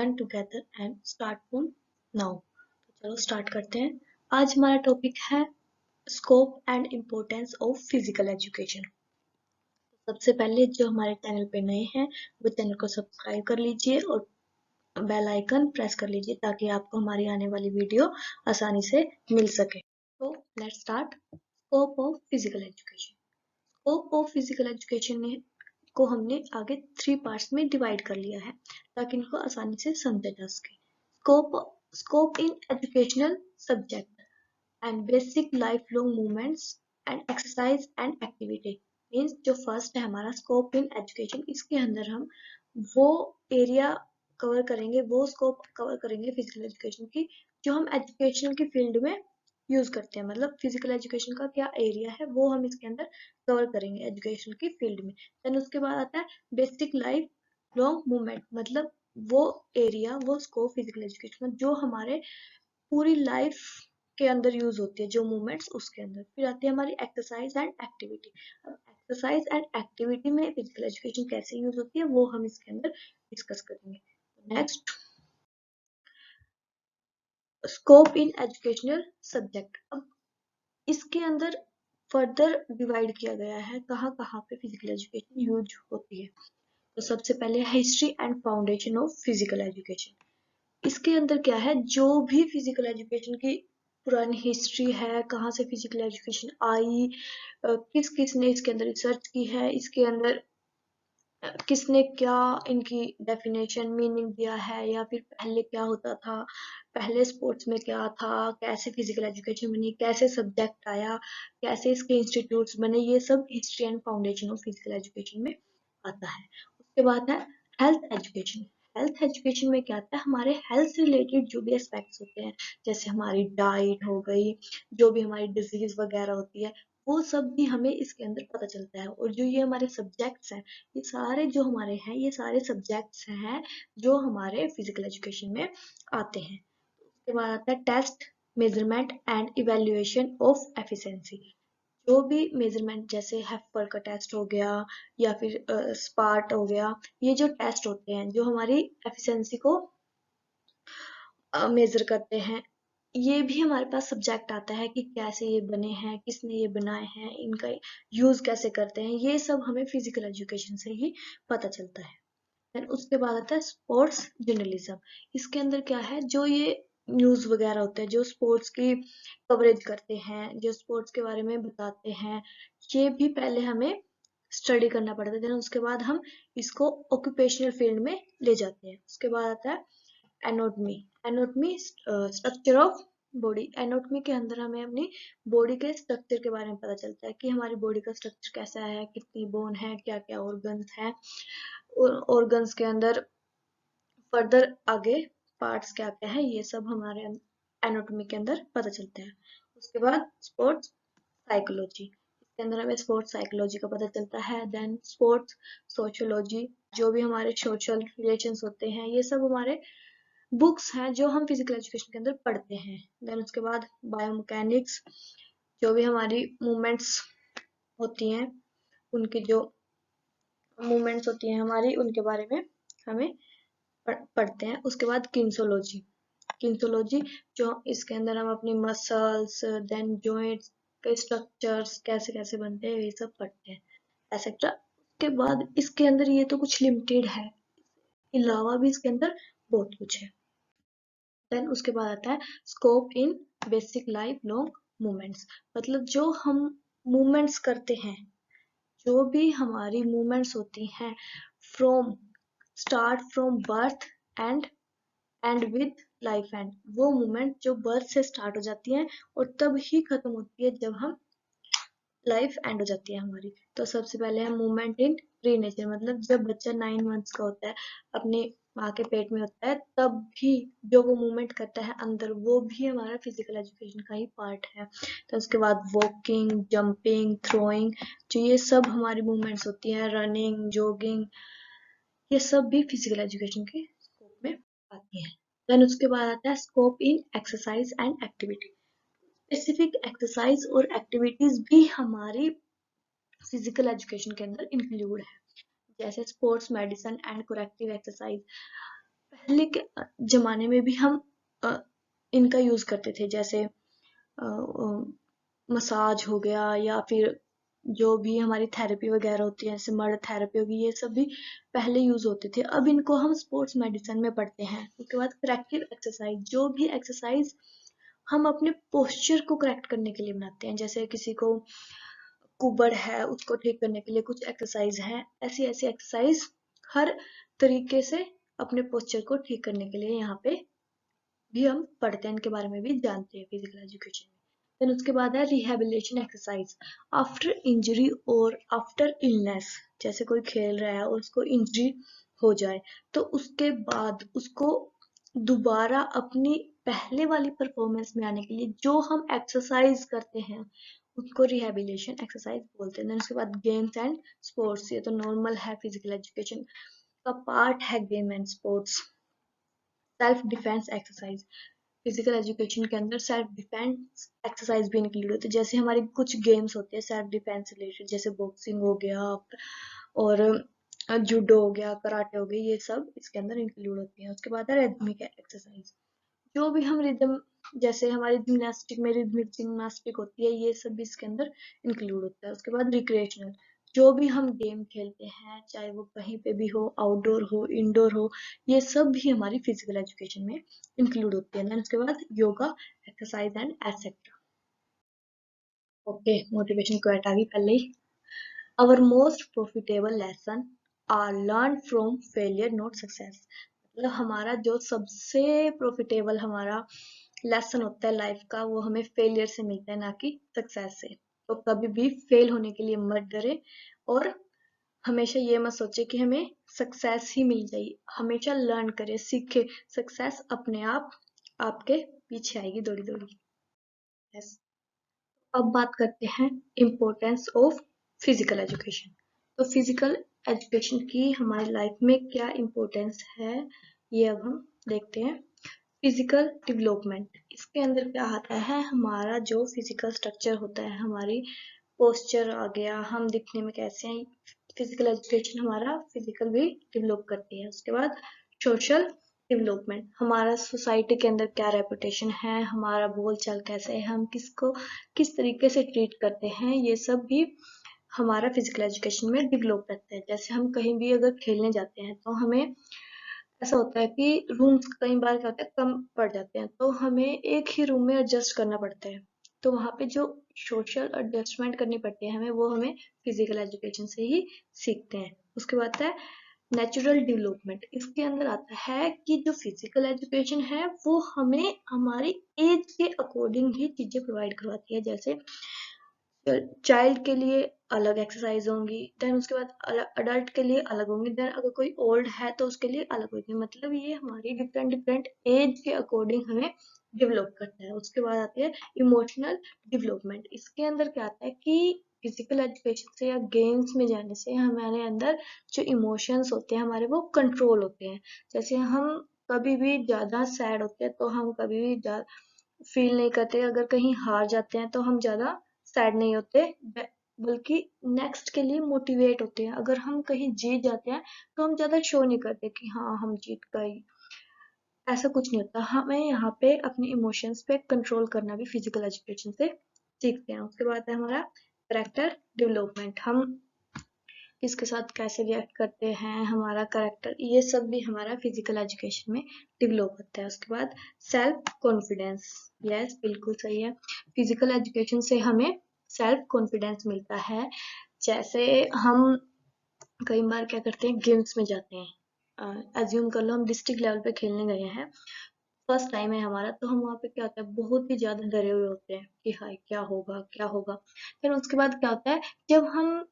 Learn together and start from now. तो चलो start करते हैं। आज हमारा टॉपिक है scope and importance of physical education. सबसे पहले जो हमारे चैनल पे नए हैं वो चैनल को सब्सक्राइब कर लीजिए और बेल आइकन प्रेस कर लीजिए ताकि आपको हमारी आने वाली वीडियो आसानी से मिल सके। तो let's start. Scope of physical education. Scope of physical education को हमने आगे 3 पार्ट्स में डिवाइड कर लिया है ताकि इनको आसानी से समझा जा सके। Scope in educational subject and basic life long movements and exercise and activity. Means जो फर्स्ट है हमारा स्कोप इन एजुकेशन, इसके अंदर हम वो एरिया कवर करेंगे, वो स्कोप कवर करेंगे फिजिकल एजुकेशन की जो हम एजुकेशन की फील्ड में यूज करते हैं। मतलब फिजिकल एजुकेशन का क्या एरिया है वो हम इसके अंदर कवर करेंगे एजुकेशन की फील्ड में। देन उसके बाद आता है बेसिक लाइफ लॉन्ग मूवमेंट, मतलब वो एरिया, वो स्कोप फिजिकल एजुकेशन में जो हमारे पूरी लाइफ के अंदर यूज होती है, जो मूवमेंट्स उसके अंदर। फिर आती है हमारी एक्सरसाइज एंड एक्टिविटी। अब एक्सरसाइज एंड एक्टिविटी में फिजिकल एजुकेशन कैसे यूज होती है वो हम इसके अंदर डिस्कस करेंगे। Next, scope in educational subject. अब इसके अंदर फर्दर डिवाइड किया गया है कहाँ कहाँ पे फिजिकल एजुकेशन यूज होती है। तो सबसे पहले history and foundation of physical education. इसके अंदर क्या है, जो भी फिजिकल एजुकेशन की पुरानी हिस्ट्री है, कहाँ से फिजिकल एजुकेशन आई, किस किस ने इसके अंदर रिसर्च की है, इसके अंदर किसने क्या इनकी डेफिनेशन मीनिंग दिया है, या फिर पहले क्या होता था, पहले स्पोर्ट्स में क्या था, कैसे फिजिकल एजुकेशन बनी, कैसे सब्जेक्ट आया, कैसे इसके इंस्टीट्यूट्स बने, ये सब history and foundation of physical education में आता है। उसके बाद है हेल्थ एजुकेशन। हेल्थ एजुकेशन में क्या आता है, हमारे हेल्थ से रिलेटेड जो भी एस्पेक्ट्स होते हैं, जैसे हमारी डाइट हो गई, जो भी हमारी डिजीज वगैरह होती है, वो सब भी हमें इसके अंदर पता चलता है। और जो ये हमारे सब्जेक्ट्स हैं, ये सारे जो हमारे हैं, ये सारे सब्जेक्ट्स हैं जो हमारे फिजिकल एजुकेशन में आते हैं। उसके बाद आता है test, measurement and evaluation of efficiency. जो भी मेजरमेंट, जैसे हेफर का टेस्ट हो गया या फिर स्पार्ट हो गया, ये जो टेस्ट होते हैं जो हमारी एफिशिएंसी को मेजर करते हैं, ये भी हमारे पास सब्जेक्ट आता है कि कैसे ये बने हैं, किसने ये बनाए हैं, इनका यूज कैसे करते हैं, ये सब हमें फिजिकल एजुकेशन से ही पता चलता है। फिर उसके बाद आता है स्पोर्ट्स जर्नलिज्म। इसके अंदर क्या है, जो ये न्यूज वगैरह होते हैं, जो स्पोर्ट्स की कवरेज करते हैं, जो स्पोर्ट्स के बारे में बताते हैं, ये भी पहले हमें स्टडी करना पड़ता है। देन उसके बाद हम इसको ऑक्यूपेशनल फील्ड में ले जाते हैं। उसके बाद आता है anatomy. Anatomy structure of body. Anatomy के अंदर हमें अपनी बॉडी के स्ट्रक्चर के बारे में पता चलता है कि हमारी बॉडी का स्ट्रक्चर कैसा है, कितनी बोन है, क्या क्या ऑर्गन्स है, और ऑर्गन्स के अंदर फर्दर आगे पार्ट्स क्या क्या है, ये सब हमारे एनाटॉमी के अंदर पता चलता है। उसके बाद स्पोर्ट्स साइकोलॉजी। इसके अंदर हमें स्पोर्ट्स साइकोलॉजी का पता चलता है। देन स्पोर्ट्स सोशियोलॉजी, जो भी हमारे सोशल रिलेशंस होते हैं, ये सब हमारे बुक्स हैं जो हम फिजिकल एजुकेशन के अंदर पढ़ते हैं। देन उसके बाद बायोमैकेनिक्स, जो भी हमारी मूवमेंट्स होती हैं, उनकी जो मूवमेंट्स होती हैं हमारी, उनके बारे में हमें पढ़ते हैं। उसके बाद किन्सोलॉजी। किन्सोलॉजी जो इसके अंदर हम अपनी मसल्स, देन जॉइंट्स के स्ट्रक्चर्स कैसे कैसे बनते हैं, ये सब पढ़ते हैं एक्सेट्रा। उसके बाद इसके अंदर ये तो कुछ लिमिटेड है, अलावा भी इसके अंदर बहुत कुछ है। देन उसके बाद आता है scope in basic life long movements. मतलब जो हम मूवमेंट्स करते हैं, जो भी हमारी मूवमेंट्स होती हैं from start from birth and and with life and, वो मूवमेंट जो बर्थ से स्टार्ट हो जाती हैं और तब ही खत्म होती है जब हम लाइफ एंड हो जाती है हमारी। तो सबसे पहले है मूवमेंट इन प्री नेचर, मतलब जब बच्चा 9 मंथ्स का होता है, अपने माँ के पेट में होता है, तब भी जो वो मूवमेंट करता है अंदर, वो भी हमारा फिजिकल एजुकेशन का ही पार्ट है। तो उसके बाद वॉकिंग, जंपिंग, थ्रोइंग, जो ये सब हमारी मूवमेंट्स होती हैं, रनिंग, जॉगिंग, ये सब भी फिजिकल एजुकेशन के स्कोप में आती है। देन उसके बाद आता है scope in exercise and activity. Specific exercise और एक्टिविटीज भी हमारी फिजिकल एजुकेशन के अंदर इंक्लूड है, जैसे sports medicine and corrective exercise. पहले के जमाने में भी हम इनका यूज करते थे, जैसे मसाज हो गया, या फिर जो भी हमारी थेरेपी वगैरह होती है, जैसे मर्ड थेरेपी होगी, ये सब भी पहले यूज होते थे। अब इनको हम स्पोर्ट्स मेडिसिन में पढ़ते हैं। उसके बाद करेक्टिव एक्सरसाइज, जो भी एक्सरसाइज हम अपने पोस्चर को करेक्ट करने के लिए बनाते हैं, जैसे किसी को कुबड़ है उसको ठीक करने के लिए कुछ एक्सरसाइज है, ऐसी ऐसी एक्सरसाइज हर तरीके से अपने पोस्चर को ठीक करने के लिए यहाँ पे भी हम पढ़ते हैं, इनके बारे में भी जानते हैं फिजिकल एजुकेशन में। देन उसके बाद है रिहेबिलिटेशन एक्सरसाइज आफ्टर इंजरी और आफ्टर इलनेस। जैसे कोई खेल रहा है और उसको इंजरी हो जाए, तो उसके बाद उसको दोबारा अपनी पहले वाली परफॉर्मेंस में आने के लिए जो हम एक्सरसाइज करते हैं उसको रिहेबिलिटेशन एक्सरसाइज बोलते हैं। देन उसके बाद गेम्स एंड स्पोर्ट्स, ये तो नॉर्मल है, फिजिकल एजुकेशन का पार्ट है game and sports. Self defence exercise, physical education के अंदर सेल्फ डिफेंस एक्सरसाइज भी इंक्लूड होती है। जैसे हमारी कुछ गेम्स होते हैं सेल्फ डिफेंस रिलेटेड, जैसे बॉक्सिंग हो गया और जूडो हो गया, कराटे हो गए, ये सब इसके अंदर इंक्लूड होती है। उसके बाद है रिदमिक एक्सरसाइज, जो भी हम रिदम, जैसे हमारी जिम्नास्टिक में रिदमिक जिम्नास्टिक होती है, ये सब भी इसके अंदर इंक्लूड होता है। उसके बाद रिक्रिएशनल, जो भी हम गेम खेलते हैं, चाहे वो कहीं पे भी हो, आउटडोर हो इंडोर हो, ये सब भी हमारी फिजिकल एजुकेशन में इंक्लूड होती है। देन उसके बाद yoga exercise and etcetera. Okay, motivation quote आ गई पहले ही। Our most profitable lesson are learn from failure not success. मतलब हमारा जो सबसे प्रॉफिटेबल हमारा लेसन होता है लाइफ का, वो हमें फेलियर से मिलता है, ना कि सक्सेस से। तो कभी भी फेल होने के लिए मत डरे, और हमेशा ये मत सोचे कि हमें सक्सेस ही मिल जाएगी। हमेशा लर्न करे, सीखे, सक्सेस अपने आप आपके पीछे आएगी दौड़ी दौड़ी। yes. अब बात करते हैं इम्पोर्टेंस ऑफ फिजिकल एजुकेशन। तो फिजिकल एजुकेशन की हमारी लाइफ में क्या इम्पोर्टेंस है, ये अब हम देखते हैं। फिजिकल डेवलपमेंट, इसके अंदर क्या आता है, हमारा जो फिजिकल स्ट्रक्चर होता है, हमारी पोस्चर आ गया, हम दिखने में कैसे हैं, फिजिकल एजुकेशन हमारा फिजिकल भी डेवलप करती है। उसके बाद सोशल डेवलपमेंट, हमारा सोसाइटी के अंदर क्या रेपुटेशन है, हमारा बोल चाल कैसे है, हम किसको किस तरीके से ट्रीट करते हैं, ये सब भी हमारा फिजिकल एजुकेशन में डेवलप करता है। जैसे हम कहीं भी अगर खेलने जाते हैं, तो हमें ऐसा होता है कि रूम्स कई बार क्या होता है कम पड़ जाते हैं, तो हमें एक ही रूम में एडजस्ट करना पड़ता है। तो वहाँ पे जो सोशल एडजस्टमेंट करनी पड़ती है हमें, वो हमें फिजिकल एजुकेशन से ही सीखते हैं। उसके बाद है नेचुरल डेवलपमेंट, इसके अंदर आता है कि जो फिजिकल एजुकेशन है वो हमें हमारी एज के अकॉर्डिंग ही चीजें प्रोवाइड करवाती है। जैसे चाइल्ड के लिए अलग एक्सरसाइज होंगी, देन उसके बाद अडल्ट के लिए अलग होंगी, देन अगर कोई ओल्ड है तो उसके लिए अलग होगी। मतलब ये हमारी डिफरेंट डिफरेंट एज के अकॉर्डिंग हमें डेवलप करता है। उसके बाद आती है इमोशनल डेवलपमेंट, इसके अंदर क्या आता है कि फिजिकल एजुकेशन से या गेम्स में जाने से हमारे अंदर जो इमोशंस होते हैं हमारे, वो कंट्रोल होते हैं। जैसे हम कभी भी ज्यादा सैड होते हैं तो हम कभी भी फील नहीं करते, अगर कहीं हार जाते हैं तो हम ज्यादा सैड नहीं होते, बल्कि नेक्स्ट के लिए मोटिवेट होते हैं। अगर हम कहीं जीत जाते हैं तो हम ज्यादा शो नहीं करते कि हाँ हम जीत गए, ऐसा कुछ नहीं होता। हमें यहाँ पे अपने इमोशंस पे कंट्रोल करना भी फिजिकल एजुकेशन से सीखते हैं। उसके बाद है हमारा करेक्टर डेवलपमेंट, हम किसके साथ कैसे रिएक्ट करते हैं, हमारा करेक्टर, ये सब भी हमारा फिजिकल एजुकेशन में डेवलप होता है। उसके बाद सेल्फ कॉन्फिडेंस, यस बिल्कुल सही है, फिजिकल एजुकेशन से हमें सेल्फ कॉन्फिडेंस मिलता है। जैसे हम कई बार क्या करते हैं, गेम्स में जाते हैं, एज्यूम कर लो हम डिस्ट्रिक्ट लेवल पे खेलने गए हैं, फर्स्ट टाइम है हमारा, तो हम वहाँ पे क्या होता है बहुत ही ज्यादा डरे हुए होते हैं कि हाय क्या होगा क्या होगा। फिर उसके बाद क्या होता है, जब हम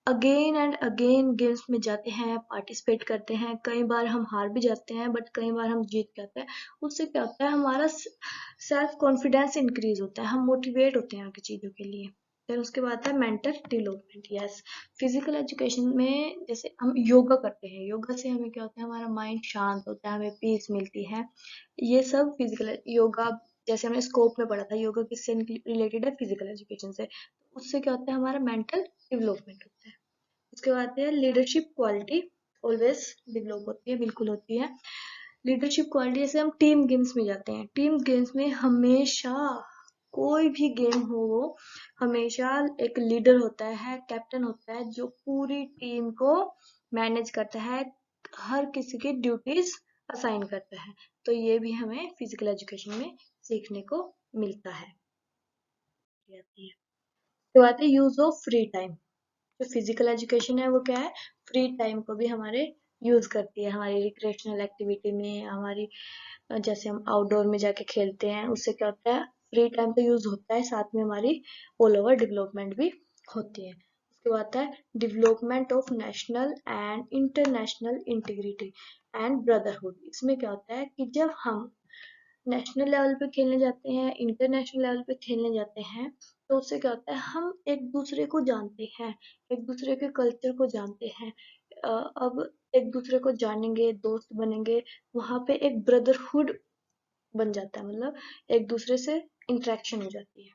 अगेन एंड अगेन गेम्स में जाते हैं, पार्टिसिपेट करते हैं, कई बार हम हार भी जाते हैं बट कई बार हम जीत जाते हैं, उससे क्या होता है हमारा सेल्फ कॉन्फिडेंस इंक्रीज होता है, हम मोटिवेट होते हैं आगे चीजों के लिए। फिर उसके बाद है mental development, yes physical education में जैसे हम योगा करते हैं, योगा से हमें क्या होता है, हमारा माइंड शांत होता है, हमें पीस मिलती है। ये सब फिजिकल योगा, जैसे हमने स्कोप में पढ़ा था, योगा किससे रिलेटेड है, फिजिकल एजुकेशन से, उससे क्या होता है हमारा मेंटल डेवलपमेंट होता है। उसके बाद है लीडरशिप क्वालिटी ऑलवेज डेवलप होती है, बिल्कुल होती है। लीडरशिप क्वालिटी जैसे हम टीम गेम्स में जाते हैं, टीम गेम्स में हमेशा कोई भी गेम हो वो हमेशा एक लीडर होता है, कैप्टन होता है जो पूरी टीम को मैनेज करता है, हर किसी की ड्यूटीज असाइन करता है। तो ये भी हमें फिजिकल एजुकेशन में सीखने को मिलता है। तो बात है यूज ऑफ फ्री टाइम। जो फिजिकल एजुकेशन है वो क्या है, फ्री टाइम को भी हमारे यूज करती है हमारी रिक्रिएशनल एक्टिविटी में, हमारी जैसे हम आउटडोर में जाके खेलते हैं उससे क्या होता है, फ्री टाइम तो यूज होता है, साथ में हमारी ऑल ओवर डेवलपमेंट भी होती है। उसके बाद है development of national and international integrity and brotherhood. इसमें क्या होता है कि जब हम नेशनल लेवल पे खेलने जाते हैं, इंटरनेशनल लेवल पे खेलने जाते हैं, तो उससे क्या होता है हम एक दूसरे को जानते हैं, एक दूसरे के कल्चर को जानते हैं। अब एक दूसरे को जानेंगे, दोस्त बनेंगे, वहां पे एक ब्रदरहुड बन जाता है, मतलब एक दूसरे से इंटरेक्शन हो जाती है।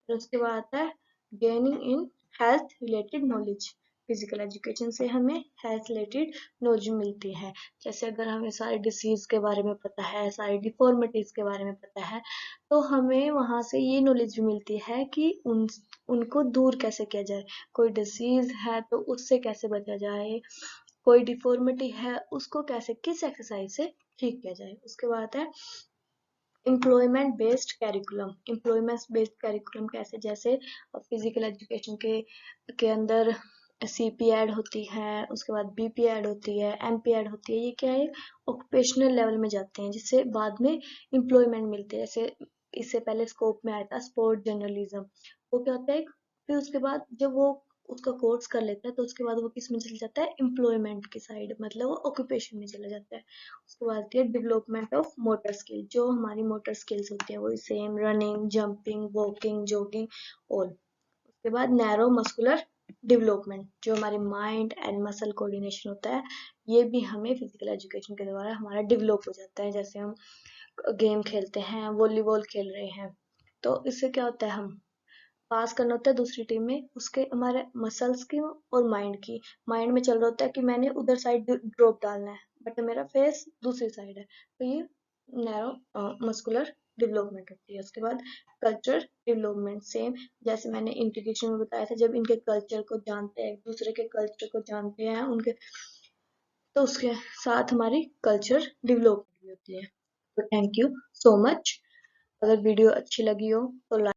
फिर उसके बाद आता है gaining in health related knowledge. Physical education से हमें हेल्थ रिलेटेड नॉलेज मिलती है, जैसे अगर हमें सारी डिसीज के बारे में पता है, सारी डिफॉर्मिटीज के बारे में पता है, तो हमें वहां से ये नॉलेज भी मिलती है कि उनको दूर कैसे किया जाए। कोई डिसीज है तो उससे कैसे बचा जाए, कोई डिफॉर्मिटी है उसको कैसे किस एक्सरसाइज से ठीक किया जाए। उसके बाद है employment based curriculum. Employment based curriculum कैसे, जैसे फिजिकल एजुकेशन के अंदर सीपी ऐड होती है, उसके बाद बीपी ऐड होती है, एमपी ऐड होती है। ये क्या है, ऑक्यूपेशनल लेवल में जाते हैं जिससे बाद में एम्प्लॉयमेंट मिलती है। जैसे इससे पहले स्कोप में आया था स्पोर्ट जर्नलिज्म, वो क्या होता है, फिर उसके बाद जब वो उसका कोर्स कर लेता है तो उसके बाद वो किस में चला जाता है, एम्प्लॉयमेंट की साइड, मतलब वो ऑक्यूपेशन में चला जाता है। उसके बाद आती है डेवलपमेंट ऑफ मोटर स्किल। जो हमारी मोटर स्किल्स होती है वो same running, jumping, walking, jogging, all. उसके बाद नैरो मस्कुलर डेवलपमेंट, जो हमारे माइंड एंड मसल कोऑर्डिनेशन होता है, ये भी हमें फिजिकल एजुकेशन के द्वारा हमारा डेवलप हो जाता है। जैसे हम गेम खेलते हैं, वॉलीबॉल खेल रहे हैं, तो इससे क्या होता है, हम पास करना होता है दूसरी टीम में, उसके हमारे मसल्स की और माइंड की, माइंड में चल रहा होता है कि मैंने उधर साइड ड्रॉप डालना है, बट मेरा फेस दूसरी साइड है, तो ये नैरो मस्कुलर डेवलपमेंट होती है। उसके बाद कल्चर डेवलपमेंट, सेम जैसे मैंने इंट्रोडक्शन में बताया था, जब इनके कल्चर को जानते हैं, एक दूसरे के कल्चर को जानते हैं उनके, तो उसके साथ हमारी कल्चर डेवलपमेंट भी होती है। तो थैंक यू सो मच। अगर वीडियो अच्छी लगी हो तो